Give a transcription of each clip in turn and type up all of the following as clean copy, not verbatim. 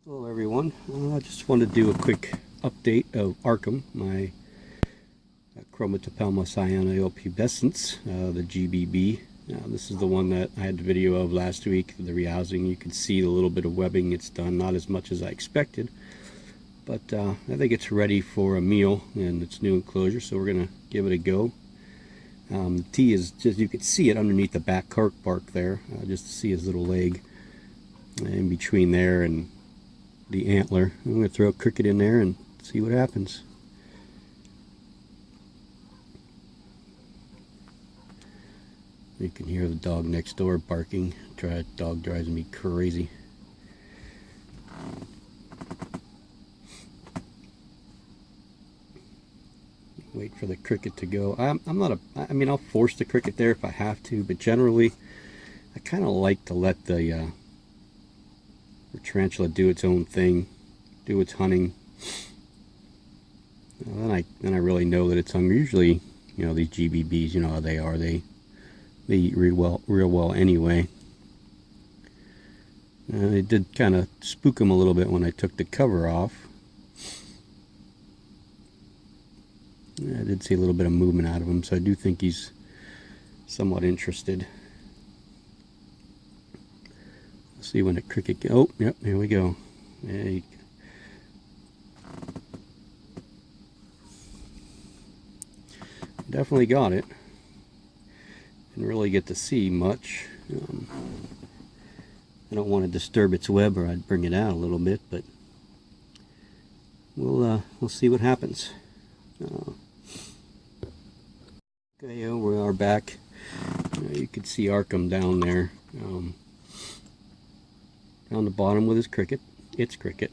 Hello everyone, I just wanted to do a quick update of Arkham, my Chromatopelma cyanopubescens, the GBB. This is the one that I had the video of last week, the rehousing. You can see the little bit of webbing it's done, not as much as I expected, but I think it's ready for a meal in its new enclosure, so we're going to give it a go. The T is just, you can see it underneath the back bark there, just to see his little leg in between there and the antler. I'm going to throw a cricket in there and see what happens. You can hear the dog next door barking. Dog drives me crazy. Wait for the cricket to go. I'm not I mean, I'll force the cricket there if I have to, but generally I kind of like to let the tarantula do its own thing, do its hunting. Then I really know that it's hungry. Usually, you know, these GBBs, you know how they are. They eat real well anyway. It did kind of spook him a little bit when I took the cover off. I did see a little bit of movement out of him, so I do think he's somewhat interested. See when the cricket oh, yep, here we go. Yeah, definitely got it. Didn't really get to see much. I don't want to disturb its web, or I'd bring it out a little bit, but we'll see what happens. Okay, we are back. You can see Arkham down there. Down the bottom with his cricket, its cricket.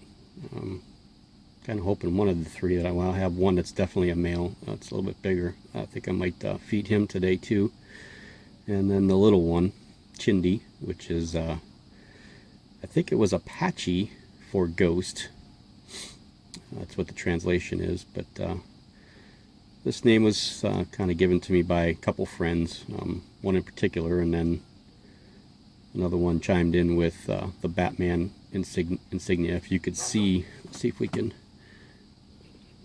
Kind of hoping one of the three that I have one that's definitely a male. It's a little bit bigger. I think I might feed him today too. And then the little one, Chindi, which is I think it was Apache for ghost. That's what the translation is. But this name was kind of given to me by a couple friends, one in particular, and then another one chimed in with the Batman insignia. If you could see, let's see if we can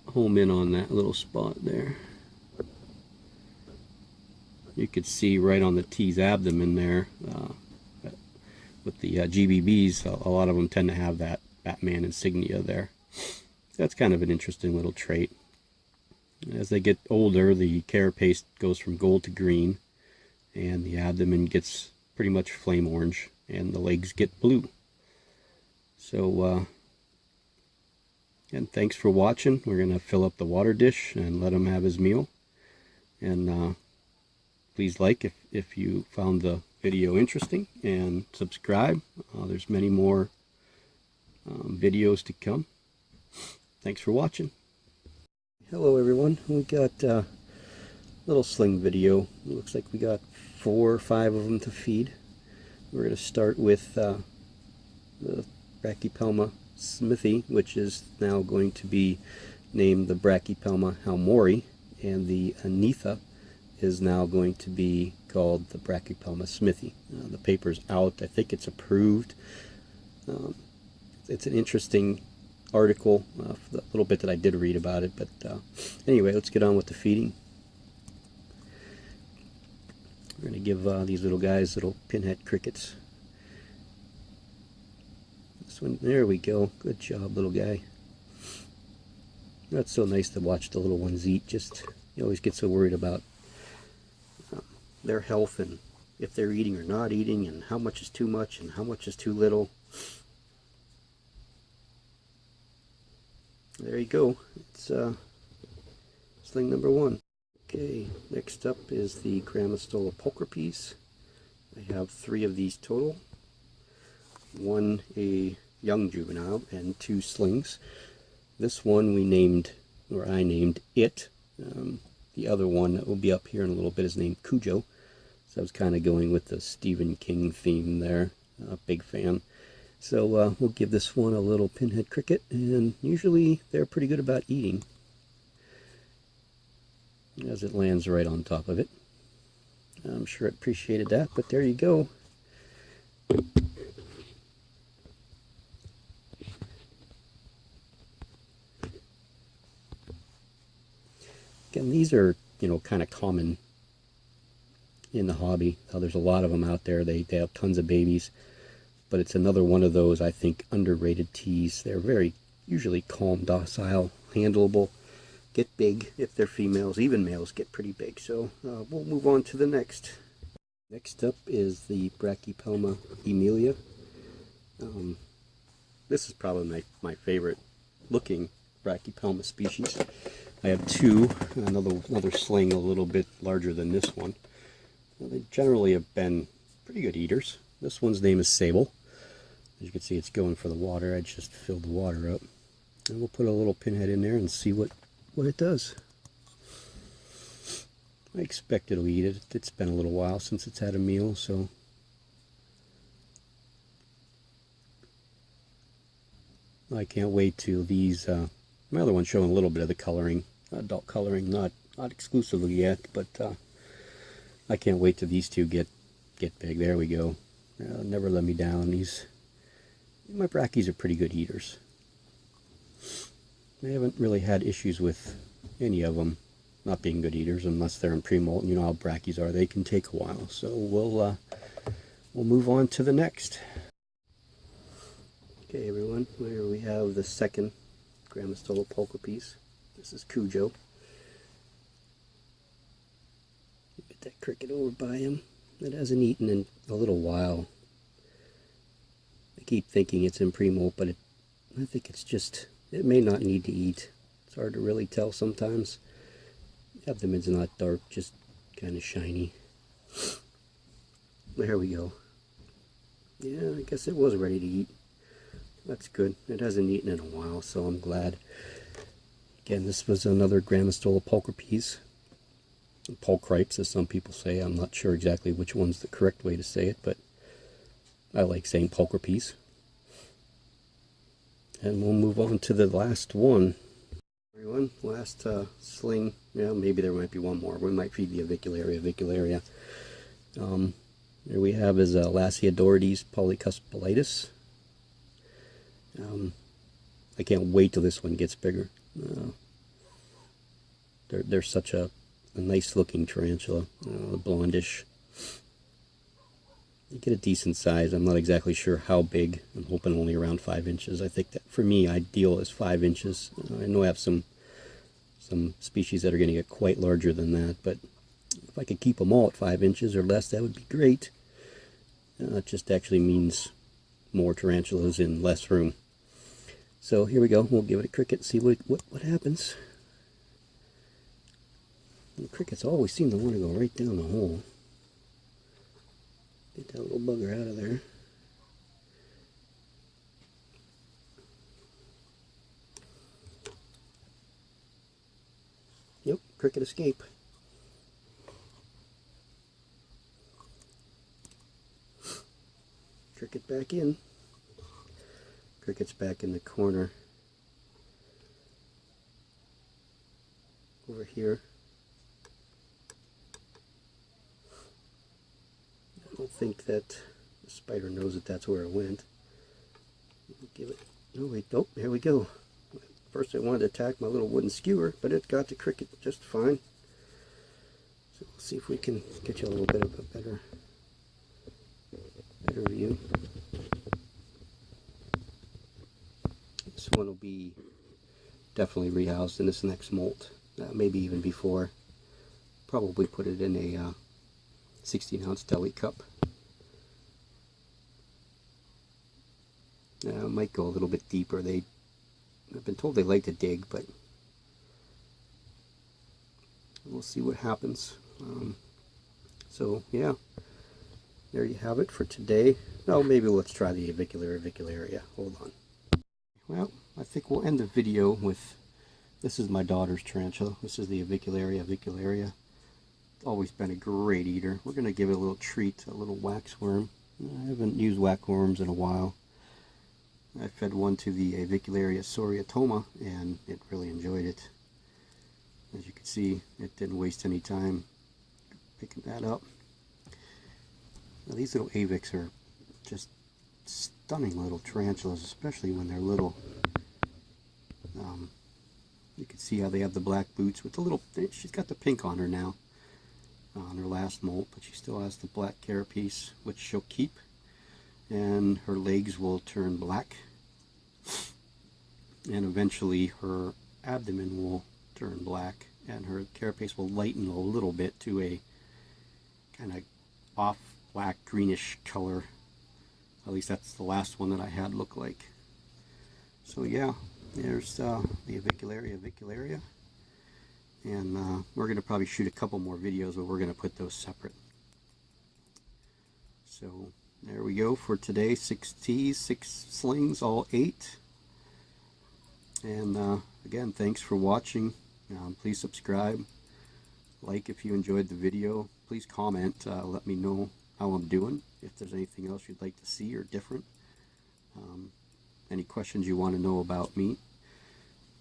home in on that little spot there. You could see right on the T's abdomen there, with the GBBs, a lot of them tend to have that Batman insignia there. That's kind of an interesting little trait. As they get older, the carapace goes from gold to green, and the abdomen gets pretty much flame orange, and the legs get blue. So and thanks for watching. We're gonna fill up the water dish and let him have his meal. And please like if you found the video interesting, and subscribe. There's many more videos to come. Thanks for watching. Hello everyone, we got a little sling video. It looks like we got 4 or 5 of them to feed. We're going to start with the Brachypelma smithi, which is now going to be named the Brachypelma halmori, and the Anitha is now going to be called the Brachypelma smithi. The paper's out. I think it's approved. It's an interesting article, the little bit that I did read about it, but anyway, let's get on with the feeding. We're going to give these little guys little pinhead crickets. This one, there we go. Good job, little guy. That's so nice to watch the little ones eat. Just, you always get so worried about their health, and if they're eating or not eating, and how much is too much and how much is too little. There you go. It's sling number 1. Okay, next up is the Grammostola pulchripes. I have 3 of these total. 1 a young juvenile and 2 slings. This one we named, or I named it. The other one that will be up here in a little bit is named Cujo. So I was kind of going with the Stephen King theme there. Big fan. So we'll give this one a little pinhead cricket, and usually they're pretty good about eating, as it lands right on top of it. I'm sure it appreciated that, but there you go. Again, these are, you know, kind of common in the hobby. There's a lot of them out there. They have tons of babies, but it's another one of those, I think, underrated teas. They're very usually calm, docile, handleable, get big if they're females. Even males get pretty big. So we'll move on to the next. Next up is the Brachypelma emilia. This is probably my favorite looking Brachypelma species. I have two, another sling a little bit larger than this one. Well, they generally have been pretty good eaters. This one's name is Sable. As you can see, it's going for the water. I just filled the water up. And we'll put a little pinhead in there and see what it does. I expect it'll eat it. It's been a little while since it's had a meal, so I can't wait till these. My other one's showing a little bit of the coloring, adult coloring, not exclusively yet, but I can't wait till these two get big. There we go. Never let me down. My brackies are pretty good eaters. I haven't really had issues with any of them not being good eaters unless they're in pre-molt. You know how brackies are; they can take a while. So we'll move on to the next. Okay, everyone. Here we have the second Grammostola pulcher piece. This is Cujo. Get that cricket over by him. It hasn't eaten in a little while. I keep thinking it's in pre-molt, but I think it's just, it may not need to eat. It's hard to really tell sometimes. The abdomen's not dark, just kind of shiny. There we go. Yeah, I guess it was ready to eat. That's good. It hasn't eaten in a while, so I'm glad. Again, this was another Grammostola pulcher piece. Pulchripes, as some people say. I'm not sure exactly which one's the correct way to say it, but I like saying pulcher piece. And we'll move on to the last one. Everyone, last sling. Yeah, maybe there might be one more. We might feed the avicularia. Here we have is Lasiodorides polycuspalitis. I can't wait till this one gets bigger. They're such a nice looking tarantula, blondish. You get a decent size. I'm not exactly sure how big. I'm hoping only around 5 inches. I think that for me, ideal is 5 inches. I know I have some species that are going to get quite larger than that, but if I could keep them all at 5 inches or less, that would be great. It just actually means more tarantulas in less room. So here we go. We'll give it a cricket and see what happens. The crickets always seem to want to go right down the hole. Get that little bugger out of there. Yep, cricket escape. Cricket back in. Cricket's back in the corner. Over here. I don't think that the spider knows that that's where it went. Give it. Oh wait, oh, here we go. First I wanted to attack my little wooden skewer, but it got the cricket just fine. So we'll see if we can get you a little bit of a better view. This one will be definitely rehoused in this next molt, maybe even before. Probably put it in a 16-ounce deli cup. Might go a little bit deeper. I've been told they like to dig, but we'll see what happens. So yeah, there you have it for today. Oh, maybe let's try the avicularia. Hold on. Well, I think we'll end the video with, this is my daughter's tarantula. This is the avicularia. Always been a great eater. We're going to give it a little treat, a little waxworm. I haven't used waxworms in a while. I fed one to the Avicularia soriatoma, and it really enjoyed it. As you can see, it didn't waste any time picking that up. Now, these little avics are just stunning little tarantulas, especially when they're little. You can see how they have the black boots with the little, she's got the pink on her now, on her last molt, but she still has the black carapace, which she'll keep, and her legs will turn black, and eventually her abdomen will turn black, and her carapace will lighten a little bit to a kind of off black greenish color. At least that's the last one that I had look like. So yeah, there's the avicularia, and we're going to probably shoot a couple more videos, but we're going to put those separate. So there we go for today. 6 teas, 6 slings, all 8. And again, thanks for watching. Please subscribe, like if you enjoyed the video. Please comment, let me know how I'm doing, if there's anything else you'd like to see or different. Any questions you want to know about me.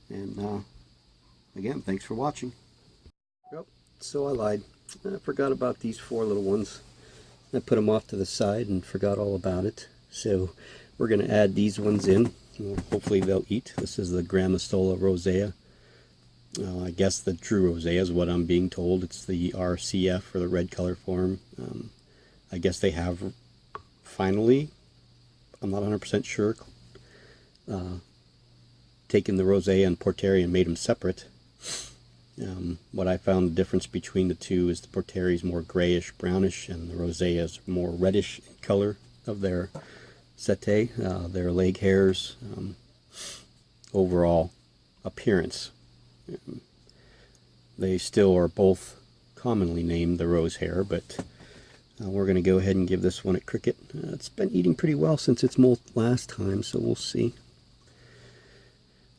And again, thanks for watching. Yep, so I lied. I forgot about these 4 little ones. I put them off to the side and forgot all about it. So we're going to add these ones in. Hopefully they'll eat. This is the Gramistola rosea. I guess the true rosea is what I'm being told. It's the RCF, or the red color form. I guess they have finally, I'm not 100% sure, taken the rosea and porteri and made them separate. What I found the difference between the two is the porteri is more grayish brownish, and the rosea is more reddish in color of their setae, their leg hairs, overall appearance. They still are both commonly named the rose hare, but we're going to go ahead and give this one a cricket. It's been eating pretty well since its molt last time, so we'll see.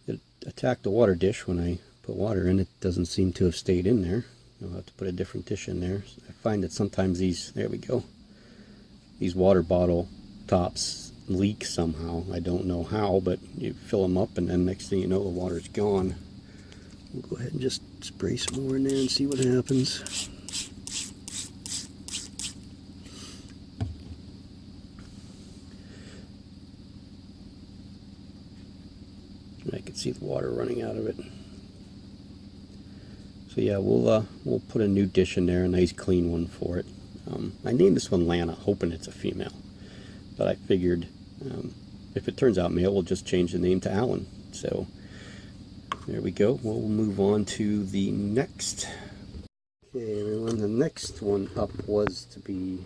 It attacked the water dish when I put water in. It doesn't seem to have stayed in there. I'll have to put a different dish in there. I find that sometimes these, there we go, these water bottle tops leak somehow. I don't know how, but you fill them up and then next thing you know the water's gone. We'll go ahead and just spray some more in there and see what happens. I can see the water running out of it. So yeah, we'll put a new dish in there, a nice clean one for it. I named this one Lana, hoping it's a female, but I figured if it turns out male, we'll just change the name to Alan. So there we go. We'll move on to the next. Okay, everyone, the next one up was to be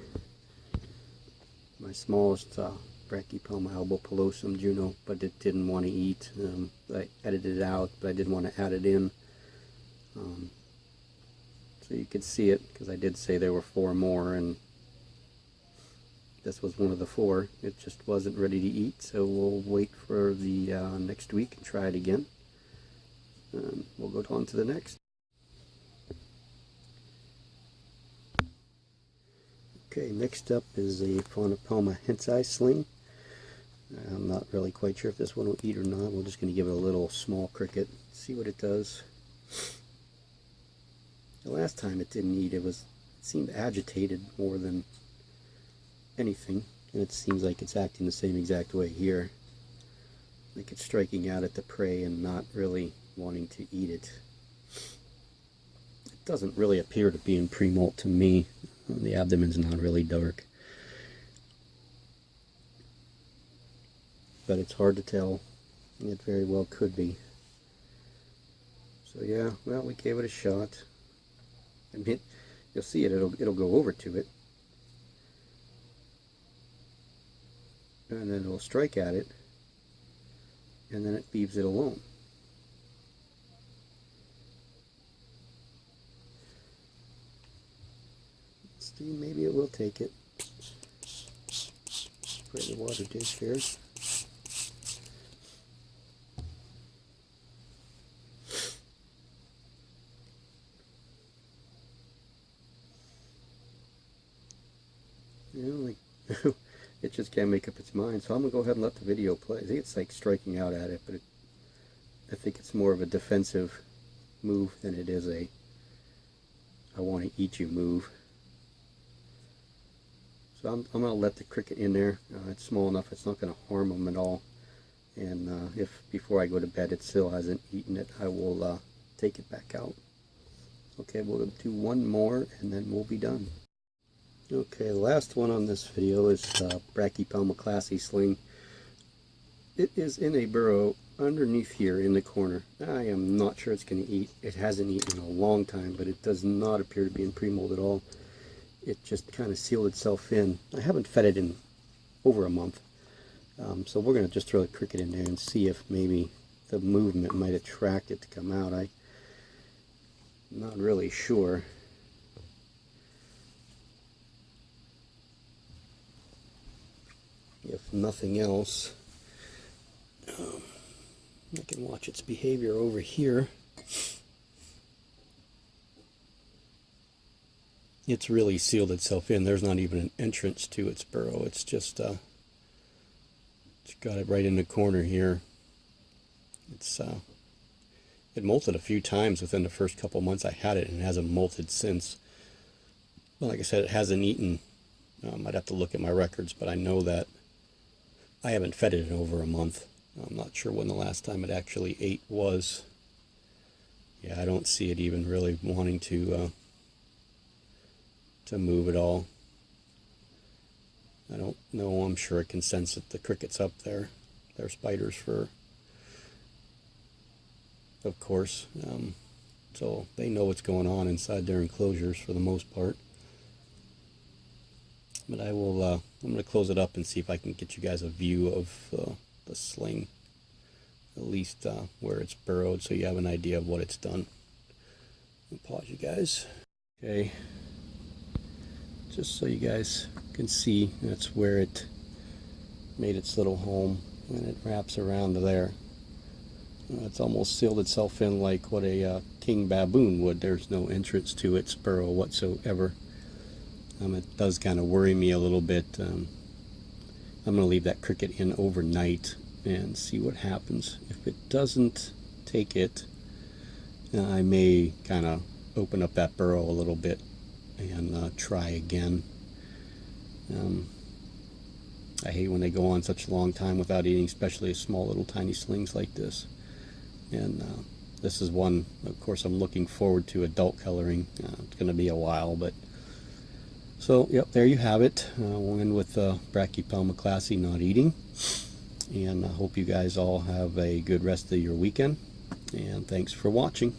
my smallest Brachypelma albopilosum Juno, but it didn't want to eat. I edited it out, but I didn't want to add it in. So you could see it, because I did say there were 4 more, and this was one of the 4. It just wasn't ready to eat, so we'll wait for the next week and try it again. We'll go on to the next. Okay, next up is a Faunopelma hensai sling. I'm not really quite sure if this one will eat or not. We're just going to give it a little small cricket, see what it does. The last time it didn't eat, it seemed agitated more than anything, and it seems like it's acting the same exact way here. Like it's striking out at the prey and not really wanting to eat it. It doesn't really appear to be in pre-molt to me. The abdomen's not really dark, but it's hard to tell. It very well could be. So yeah, well, we gave it a shot. I mean, you'll see it. It'll go over to it, and then it'll strike at it, and then it leaves it alone. See, maybe it will take it. Spray the water dish here. You know, like it just can't make up its mind. So I'm gonna go ahead and let the video play. I think it's like striking out at it, but I think it's more of a defensive move than it is a I want to eat you move. So I'm going to let the cricket in there. It's small enough, it's not going to harm them at all. and if before I go to bed it still hasn't eaten it, I will take it back out. Okay, we'll do one more and then we'll be done. Okay, the last one on this video is Brachypelmaclassi Sling. It is in a burrow underneath here in the corner. I am not sure it's going to eat. It hasn't eaten in a long time, but it does not appear to be in pre-mold at all. It just kind of sealed itself in. I haven't fed it in over a month. So we're going to just throw the cricket in there and see if maybe the movement might attract it to come out. I'm not really sure. If nothing else, I can watch its behavior over here. It's really sealed itself in. There's not even an entrance to its burrow. It's just it's got it right in the corner here. It molted a few times within the first couple months I had it, and it hasn't molted since. Well, like I said, it hasn't eaten. I'd have to look at my records, but I know that I haven't fed it in over a month. I'm not sure when the last time it actually ate was. Yeah, I don't see it even really wanting to move at all. I don't know. I'm sure it can sense that the cricket's up there. They're spiders' fur, of course. So they know what's going on inside their enclosures for the most part. But I will. I'm going to close it up and see if I can get you guys a view of the sling, at least where it's burrowed, so you have an idea of what it's done. I'll pause you guys. Okay. Just so you guys can see, that's where it made its little home, and it wraps around to there. It's almost sealed itself in like what a king baboon would. There's no entrance to its burrow whatsoever. It does kind of worry me a little bit. I'm going to leave that cricket in overnight and see what happens. If it doesn't take it, I may kind of open up that burrow a little bit and try again. I hate when they go on such a long time without eating, especially small little tiny slings like this. And this is one, of course, I'm looking forward to adult coloring. It's going to be a while, but so yep, there you have it. We'll end with Brachypelmaclassi not eating, and I hope you guys all have a good rest of your weekend, and thanks for watching.